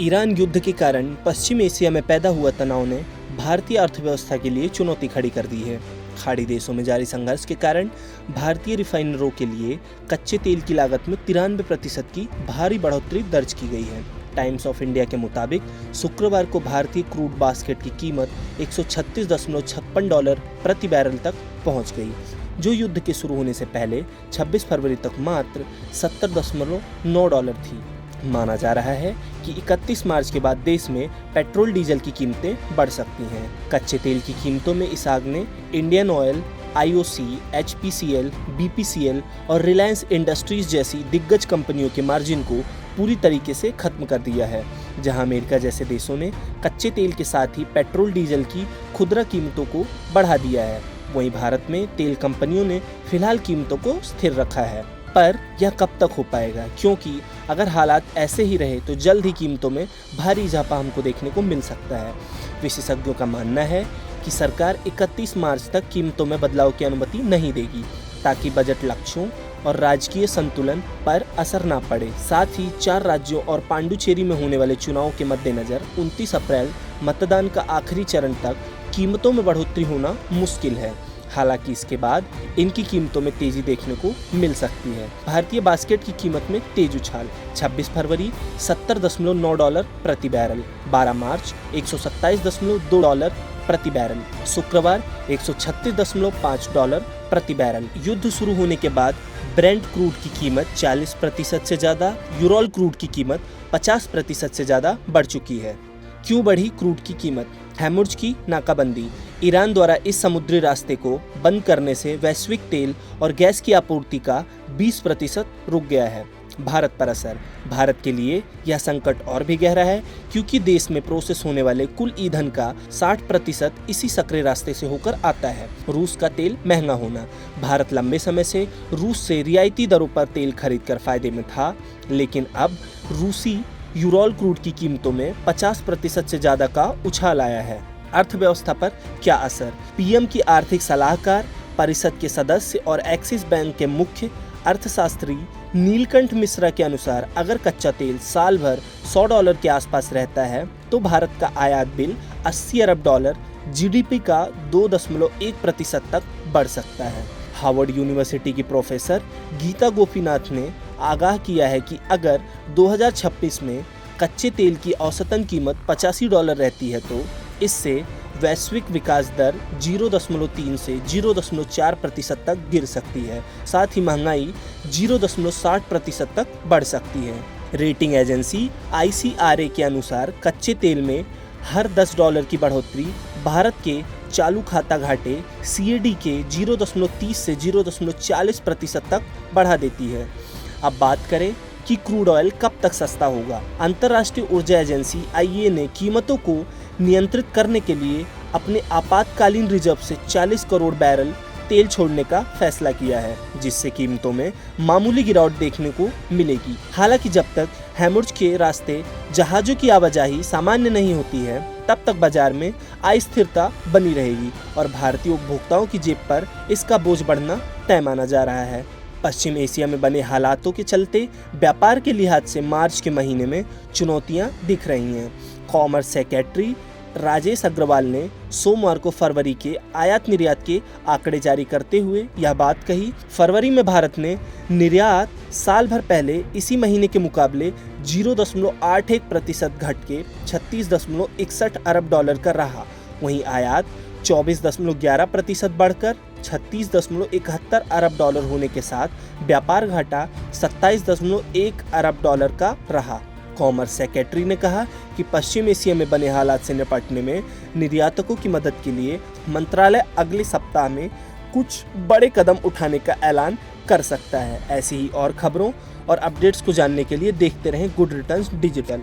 Iran युद्ध के कारण पश्चिम एशिया में पैदा हुआ तनाव ने भारतीय अर्थव्यवस्था के लिए चुनौती खड़ी कर दी है। खाड़ी देशों में जारी संघर्ष के कारण भारतीय रिफाइनरों के लिए कच्चे तेल की लागत में 93% की भारी बढ़ोतरी दर्ज की गई है। टाइम्स ऑफ इंडिया के मुताबिक शुक्रवार को भारतीय क्रूड बास्केट की कीमत $136.56 प्रति बैरल तक पहुंच गई, जो युद्ध के शुरू होने से पहले 26 फरवरी तक मात्र $70.9 थी। माना जा रहा है कि 31 मार्च के बाद देश में पेट्रोल डीजल की कीमतें बढ़ सकती हैं। कच्चे तेल की कीमतों में इस आग ने Indian oil, IOC, HPCL, BPCL और रिलायंस इंडस्ट्रीज जैसी दिग्गज कंपनियों के मार्जिन को पूरी तरीके से खत्म कर दिया है। जहां अमेरिका जैसे देशों ने कच्चे तेल के साथ ही पेट्रोल डीजल की खुदरा कीमतों को बढ़ा दिया है, वहीं भारत में तेल कंपनियों ने फिलहाल कीमतों को स्थिर रखा है। पर यह कब तक हो पाएगा, क्योंकि अगर हालात ऐसे ही रहे तो जल्द ही कीमतों में भारी इजाफा हमको देखने को मिल सकता है। विशेषज्ञों का मानना है कि सरकार 31 मार्च तक कीमतों में बदलाव की अनुमति नहीं देगी, ताकि बजट लक्ष्यों और राजकीय संतुलन पर असर न पड़े। साथ ही 4 राज्यों और पांडुचेरी में होने वाले चुनाव के मद्देनजर 29 अप्रैल मतदान का आखिरी चरण तक कीमतों में बढ़ोतरी होना मुश्किल है। हालांकि इसके बाद इनकी कीमतों में तेजी देखने को मिल सकती है। भारतीय बास्केट की कीमत में तेज उछाल। 26 फरवरी $70.9 प्रति बैरल, 12 मार्च $127.2 प्रति बैरल, शुक्रवार $136.5 प्रति बैरल। युद्ध शुरू होने के बाद ब्रेंट क्रूड की कीमत 40% से ज्यादा, यूरोल क्रूड की कीमत 50% से ज्यादा बढ़ चुकी है। क्यों बढ़ी क्रूड की कीमत? हैमुर्ज की नाकाबंदी। ईरान द्वारा इस समुद्री रास्ते को बंद करने से वैश्विक तेल और गैस की आपूर्ति का 20% रुक गया है। भारत पर असर। भारत के लिए यह संकट और भी गहरा है, क्योंकि देश में प्रोसेस होने वाले कुल ईंधन का 60% इसी सक्रिय रास्ते से होकर आता है। रूस का तेल महंगा होना। भारत लंबे समय से रूस से रियायती दरों पर तेल खरीदकर फायदे में था, लेकिन अब रूसी यूरोल क्रूड की कीमतों में 50% से ज्यादा का उछाल आया है। अर्थव्यवस्था पर क्या असर? पीएम की आर्थिक सलाहकार, परिषद के सदस्य और एक्सिस बैंक के मुख्य अर्थशास्त्री नीलकंठ मिश्रा के अनुसार अगर कच्चा तेल साल भर $100 के आसपास रहता है तो भारत का आयात बिल $80 अरब GDP का 2.1% तक बढ़ सकता है। हार्वर्ड यूनिवर्सिटी की प्रोफेसर गीता गोपीनाथ ने आगाह किया है कि अगर 2026 में कच्चे तेल की औसतन कीमत $85 रहती है तो इससे वैश्विक विकास दर 0.3 से 0.4% तक गिर सकती है। साथ ही महंगाई 0.60% तक बढ़ सकती है। रेटिंग एजेंसी ICRA के अनुसार कच्चे तेल में हर $10 की बढ़ोतरी भारत के चालू खाता घाटे CAD के 0.30 से 0.40% तक बढ़ा देती है। अब बात करें कि क्रूड ऑयल कब तक सस्ता होगा। अंतर्राष्ट्रीय ऊर्जा एजेंसी IEA ने कीमतों को नियंत्रित करने के लिए अपने आपातकालीन रिजर्व से 40 करोड़ बैरल तेल छोड़ने का फैसला किया है, जिससे कीमतों में मामूली गिरावट देखने को मिलेगी। हालांकि जब तक हैमुर्ज के रास्ते जहाजों की आवाजाही सामान्य नहीं होती है, तब तक बाजार में अस्थिरता बनी रहेगी और भारतीय उपभोक्ताओं की जेब पर इसका बोझ बढ़ना तय माना जा रहा है। पश्चिम एशिया में बने हालातों के चलते व्यापार के लिहाज से मार्च के महीने में चुनौतियां दिख रही हैं। कॉमर्स सेक्रेटरी राजेश अग्रवाल ने सोमवार को फरवरी के आयात निर्यात के आंकड़े जारी करते हुए यह बात कही। फरवरी में भारत ने निर्यात साल भर पहले इसी महीने के मुकाबले 0.81% घट के $36.61 अरब का रहा। वहीं आयात 24.11% बढ़कर $36.71 अरब होने के साथ व्यापार घाटा $27.1 अरब का रहा। कॉमर्स सेक्रेटरी ने कहा कि पश्चिम एशिया में बने हालात से निपटने में निर्यातकों की मदद के लिए मंत्रालय अगले सप्ताह में कुछ बड़े कदम उठाने का ऐलान कर सकता है। ऐसी ही और खबरों और अपडेट्स को जानने के लिए देखते रहें गुड रिटर्न्स डिजिटल।